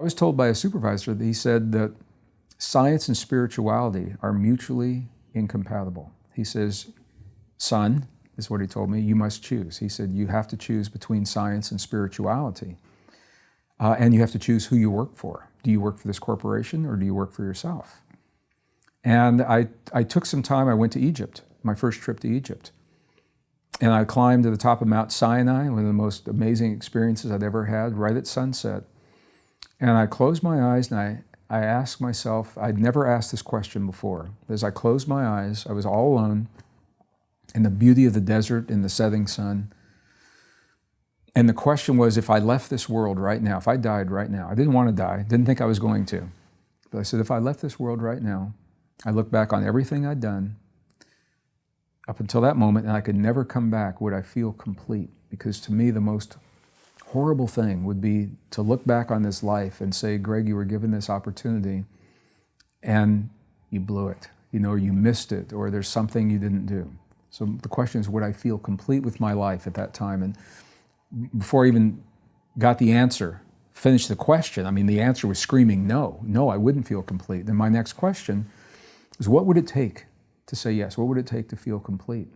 I was told by a supervisor that he said that science and spirituality are mutually incompatible. He says, son, is what he told me, you must choose. He said, you have to choose between science and spirituality. And you have to choose who you work for. Do you work for this corporation or do you work for yourself? And I took some time, I went to Egypt, my first trip to Egypt. And I climbed to the top of Mount Sinai, one of the most amazing experiences I'd ever had, right at sunset. And I closed my eyes and I asked myself, I'd never asked this question before. As I closed my eyes, I was all alone in the beauty of the desert in the setting sun. And the question was, if I left this world right now, if I died right now, I didn't want to die, didn't think I was going to. But I said, if I left this world right now, I look back on everything I'd done up until that moment and I could never come back, would I feel complete? Because to me, the most horrible thing would be to look back on this life and say, Gregg, you were given this opportunity and you blew it, or you missed it, or there's something you didn't do. So the question is, would I feel complete with my life at that time? And before I even got the answer, finished the question, the answer was screaming no. No, I wouldn't feel complete. Then my next question is, what would it take to say yes? What would it take to feel complete?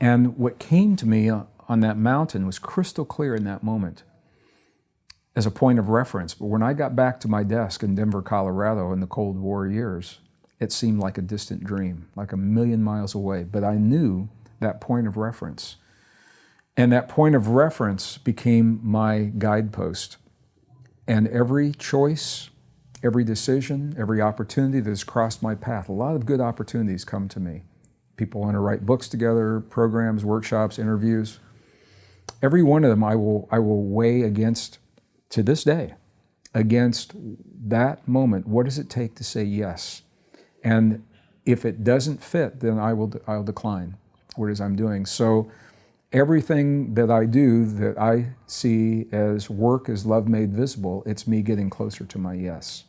And what came to me on that mountain was crystal clear in that moment as a point of reference. But when I got back to my desk in Denver, Colorado in the Cold War years, it seemed like a distant dream, like a million miles away. But I knew that point of reference. And that point of reference became my guidepost. And every choice, every decision, every opportunity that has crossed my path, a lot of good opportunities come to me. People want to write books together, programs, workshops, interviews. Every one of them I will weigh against, to this day, against that moment. What does it take to say yes? And if it doesn't fit, then I'll decline what it is I'm doing. So everything that I do that I see as work as love made visible, it's me getting closer to my yes.